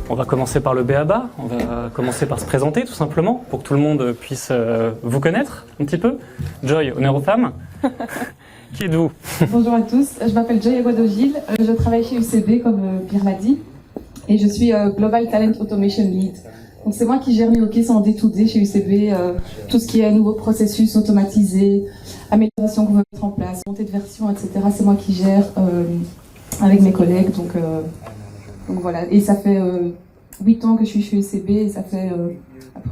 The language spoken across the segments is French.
On va commencer par le b.a.-ba. On va commencer par se présenter tout simplement pour que tout le monde puisse vous connaître un petit peu. Joy, honneur aux femmes. Qui êtes-vous? Bonjour à tous, je m'appelle Joy Aguado-Gilles, je travaille chez UCB comme Pierre l'a dit et je suis Global Talent Automation Lead. Donc c'est moi qui gère NeoCase en day-to-day chez UCB, tout ce qui est nouveaux processus automatisés, améliorations qu'on veut mettre en place, montée de version, etc. C'est moi qui gère avec mes collègues. Donc voilà, et ça fait 8 ans que je suis chez UCB et ça fait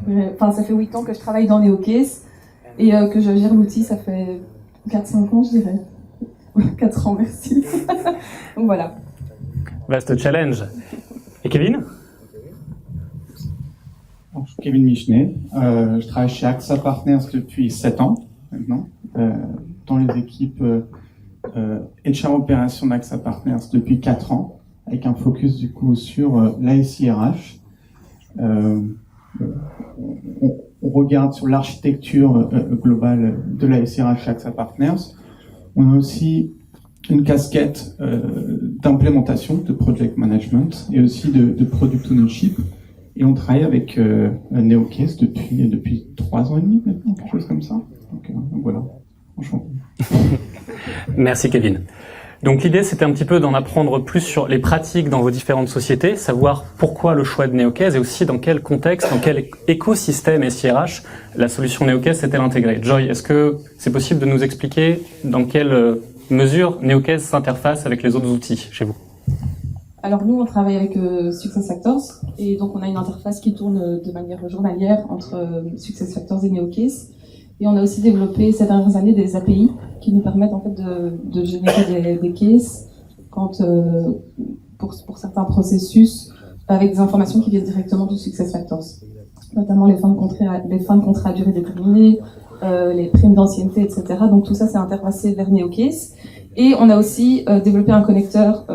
8 ans que je travaille dans NeoCase et que je gère l'outil, ça fait 4-5 ans, je dirais. 4 ans, merci. Donc voilà. Vaste challenge. Et Kevin? Je suis Kevin Michenet. Je travaille chez AXA Partners depuis 7 ans maintenant, dans les équipes HR Opération d'AXA Partners depuis 4 ans, avec un focus du coup sur l'ASI-RH. On regarde sur l'architecture globale de l'ASI-RH chez AXA Partners. On a aussi une casquette d'implémentation, de project management et aussi de product ownership. Et on travaille avec NeoCase depuis 3 ans et demi maintenant, quelque chose comme ça. Donc voilà, enchanté. Merci Kevin. Donc l'idée c'était un petit peu d'en apprendre plus sur les pratiques dans vos différentes sociétés, savoir pourquoi le choix de NeoCase et aussi dans quel contexte, dans quel écosystème SIRH la solution NeoCase s'est-elle intégrée. Joy, est-ce que c'est possible de nous expliquer dans quelle mesure NeoCase s'interface avec les autres outils chez vous? Alors nous, on travaille avec SuccessFactors et donc on a une interface qui tourne de manière journalière entre SuccessFactors et NeoCase. Et on a aussi développé ces dernières années des API qui nous permettent en fait de générer des cases pour certains processus avec des informations qui viennent directement du SuccessFactors, notamment les fins de contrat à durée déterminée, les primes d'ancienneté, etc. Donc tout ça c'est interfacé vers NeoCase. Et on a aussi développé un connecteur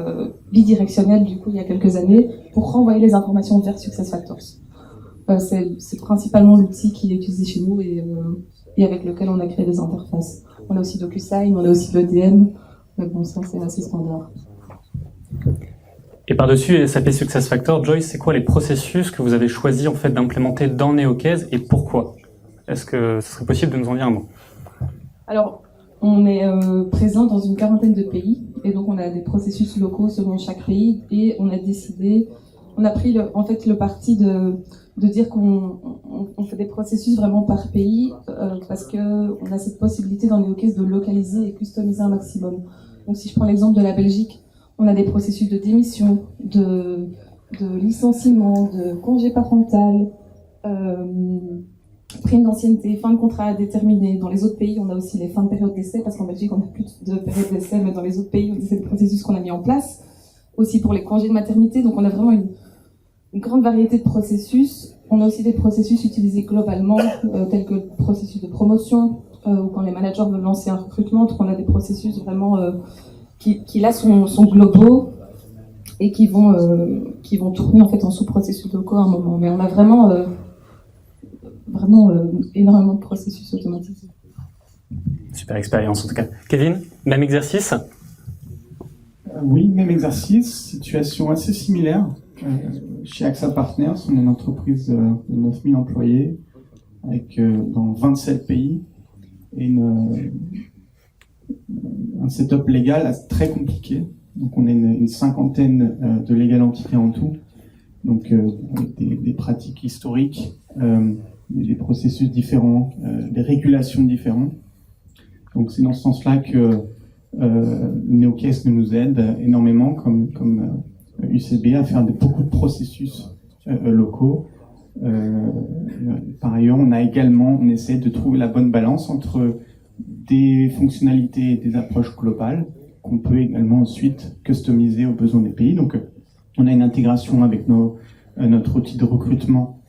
bidirectionnel du coup il y a quelques années pour renvoyer les informations vers SuccessFactors. C'est principalement l'outil qui est utilisé chez nous et avec lequel on a créé des interfaces. On a aussi DocuSign, on a aussi l'EDM, mais bon ça c'est assez standard. Et par-dessus SAP SuccessFactors, Joy, c'est quoi les processus que vous avez choisi en fait d'implémenter dans NeoCase et pourquoi? Est-ce que ce serait possible de nous en dire un mot? Alors, on est présent dans une 40aine de pays et donc on a des processus locaux selon chaque pays et on a pris le parti de dire qu'on fait des processus vraiment par pays parce que on a cette possibilité dans NeoCase de localiser et customiser un maximum. Donc si je prends l'exemple de la Belgique, on a des processus de démission, de licenciement, de congé parental, prime d'ancienneté, fin de contrat à déterminer. Dans les autres pays, on a aussi les fins de période d'essai, parce qu'en Belgique, on n'a plus de période d'essai, mais dans les autres pays, c'est le processus qu'on a mis en place. Aussi pour les congés de maternité, donc on a vraiment une grande variété de processus. On a aussi des processus utilisés globalement, tels que le processus de promotion, ou quand les managers veulent lancer un recrutement, donc on a des processus vraiment qui là sont globaux et qui vont tourner en fait en sous-processus locaux à un moment. Mais on a vraiment énormément de processus automatisés. Super expérience en tout cas. Kevin, même exercice? Oui, même exercice, situation assez similaire. Chez AXA Partners, on est une entreprise de 9000 employés avec dans 27 pays et un setup légal très compliqué. Donc on est une 50aine de legal entités en tout, donc avec des pratiques historiques, des processus différents, des régulations différentes. Donc c'est dans ce sens-là que NeoCase nous aide énormément, comme UCB, à faire beaucoup de processus locaux. Par ailleurs, on essaie de trouver la bonne balance entre des fonctionnalités et des approches globales qu'on peut également ensuite customiser aux besoins des pays. Donc on a une intégration avec notre outil de recrutement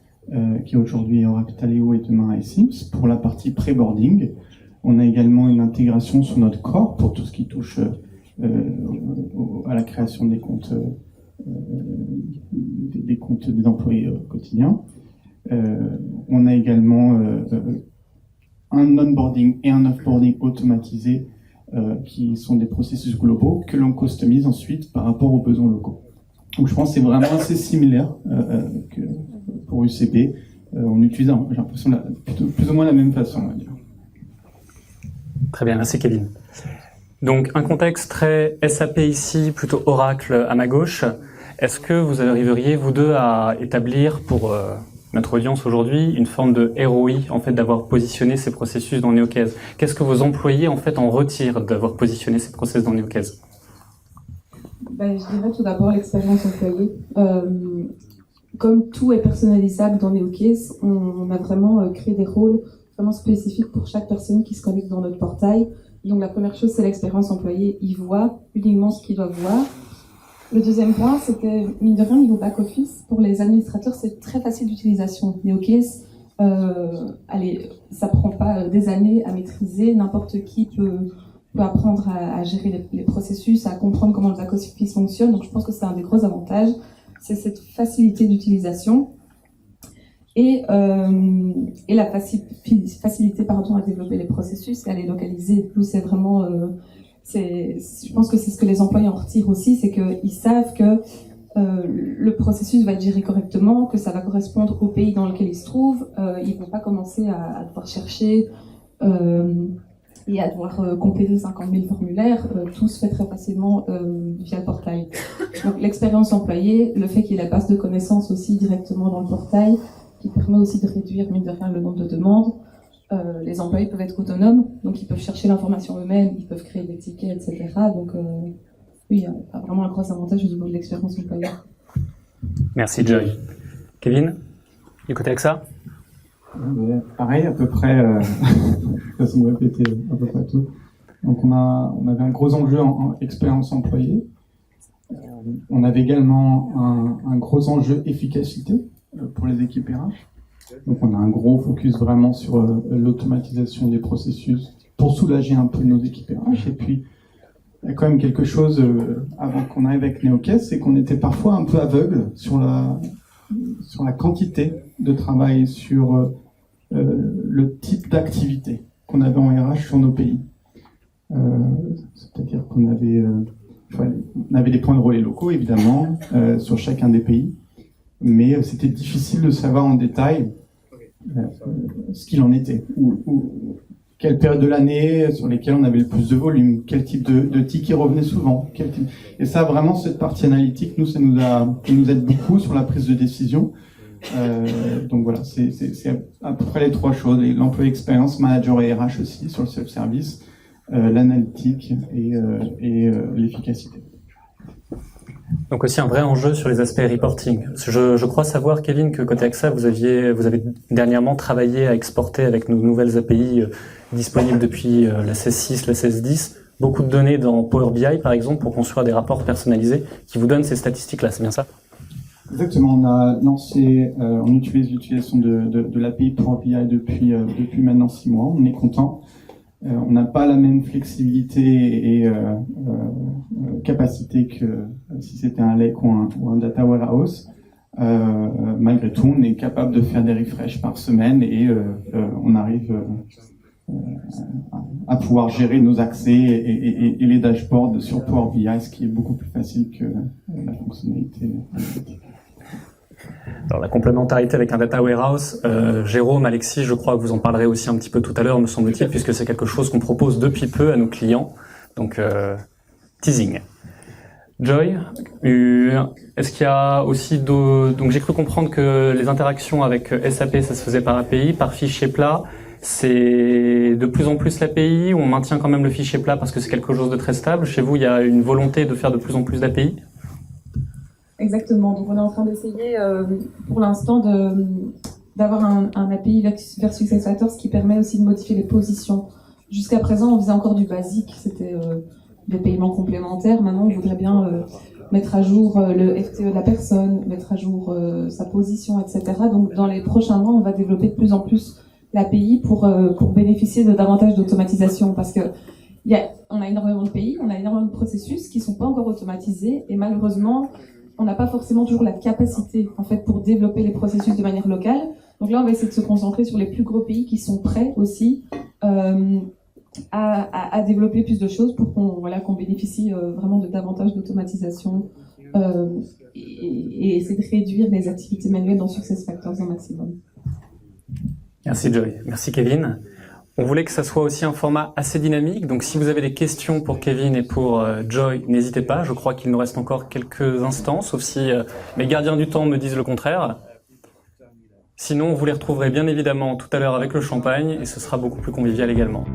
qui aujourd'hui est Orapitaleo et demain iCIMS pour la partie pré-boarding. On a également une intégration sur notre core pour tout ce qui touche à la création des comptes des employés quotidiens. On a également un onboarding et un offboarding automatisé qui sont des processus globaux que l'on customise ensuite par rapport aux besoins locaux. Donc je pense que c'est vraiment assez similaire que pour UCB. On utilise, j'ai l'impression, plus ou moins la même façon, on va dire. Très bien, merci Kevin. Donc un contexte très SAP ici, plutôt Oracle à ma gauche. Est-ce que vous arriveriez, vous deux, à établir pour notre audience aujourd'hui une forme de ROI, en fait, d'avoir positionné ces processus dans Neocase? Qu'est-ce que vos employés, en fait, en retirent d'avoir positionné ces process dans Neocase? Ben, je dirais tout d'abord l'expérience employée. Comme tout est personnalisable dans Neocase, on a vraiment créé des rôles vraiment spécifiques pour chaque personne qui se connecte dans notre portail. Donc la première chose, c'est l'expérience employée. Ils voient uniquement ce qu'ils doivent voir. Le deuxième point, c'est que, mine de rien, niveau back-office, pour les administrateurs, c'est très facile d'utilisation. Neocase, ça prend pas des années à maîtriser. N'importe qui peut apprendre à gérer les processus, à comprendre comment le back-office fonctionne. Donc je pense que c'est un des gros avantages. C'est cette facilité d'utilisation et la facilité à développer les processus et à les localiser. Nous, c'est vraiment, je pense que c'est ce que les employés en retirent aussi, c'est qu'ils savent que le processus va être géré correctement, que ça va correspondre au pays dans lequel ils se trouvent. Ils vont pas commencer à devoir chercher et à devoir compléter 50 000 formulaires. Tout se fait très facilement via le portail. Donc l'expérience employée, le fait qu'il y ait la base de connaissances aussi directement dans le portail, qui permet aussi de réduire, mine de rien, le nombre de demandes. Les employés peuvent être autonomes, donc ils peuvent chercher l'information eux-mêmes, ils peuvent créer des tickets, etc. Donc oui, il y a vraiment un gros avantage au niveau de l'expérience employée. Merci Joy. Kevin, du côté AXA? Pareil, à peu près, façon de répéter à peu près tout. Donc on avait un gros enjeu en expérience employée. On avait également un gros enjeu efficacité pour les équipes RH. Donc on a un gros focus vraiment sur l'automatisation des processus pour soulager un peu nos équipes RH. Et puis il y a quand même quelque chose avant qu'on arrive avec Neocase, c'est qu'on était parfois un peu aveugle sur la quantité de travail, sur le type d'activité qu'on avait en RH sur nos pays. C'est-à-dire qu'on avait des points de relais locaux, évidemment, sur chacun des pays, mais c'était difficile de savoir en détail ce qu'il en était, ou quelle période de l'année sur lesquelles on avait le plus de volume, quel type de tickets revenait souvent. Et ça, vraiment, cette partie analytique, ça nous aide beaucoup sur la prise de décision. Donc voilà, c'est à peu près les trois choses, l'employé expérience, manager et RH aussi sur le self-service, l'analytique et l'efficacité. Donc aussi un vrai enjeu sur les aspects reporting. Je crois savoir, Kevin, que côté AXA, vous avez dernièrement travaillé à exporter avec nos nouvelles API disponibles depuis la 16.6, la 16.10, beaucoup de données dans Power BI, par exemple, pour construire des rapports personnalisés qui vous donnent ces statistiques-là, c'est bien ça? Exactement, on a lancé, on utilise l'utilisation de l'API Power BI depuis maintenant 6 mois, on est content. On n'a pas la même flexibilité et capacité que si c'était un lake ou un data warehouse. Malgré tout, on est capable de faire des refreshs par semaine et on arrive à pouvoir gérer nos accès et les dashboards sur Power BI, ce qui est beaucoup plus facile que la fonctionnalité. Alors la complémentarité avec un data warehouse, Jérôme, Alexis, je crois que vous en parlerez aussi un petit peu tout à l'heure, me semble-t-il, puisque c'est quelque chose qu'on propose depuis peu à nos clients. Donc teasing. Joy, est-ce qu'il y a aussi donc j'ai cru comprendre que les interactions avec SAP, ça se faisait par API, par fichier plat. C'est de plus en plus l'API, ou on maintient quand même le fichier plat parce que c'est quelque chose de très stable. Chez vous, il y a une volonté de faire de plus en plus d'API? Exactement. Donc on est en train d'essayer pour l'instant d'avoir un API versus SuccessFactors qui permet aussi de modifier les positions. Jusqu'à présent, on faisait encore du basique, c'était des paiements complémentaires. Maintenant, on voudrait bien mettre à jour le FTE de la personne, mettre à jour sa position, etc. Donc dans les prochains mois, on va développer de plus en plus l'API pour bénéficier de davantage d'automatisation, parce que on a énormément de pays, on a énormément de processus qui sont pas encore automatisés, et malheureusement, on n'a pas forcément toujours la capacité, en fait, pour développer les processus de manière locale. Donc là, on va essayer de se concentrer sur les plus gros pays qui sont prêts aussi à développer plus de choses pour qu'on bénéficie vraiment de davantage d'automatisation et essayer de réduire les activités manuelles dans SuccessFactors au maximum. Merci Joy, merci Kevin. On voulait que ça soit aussi un format assez dynamique, donc si vous avez des questions pour Kevin et pour Joy, n'hésitez pas, je crois qu'il nous reste encore quelques instants, sauf si mes gardiens du temps me disent le contraire. Sinon, vous les retrouverez bien évidemment tout à l'heure avec le champagne et ce sera beaucoup plus convivial également.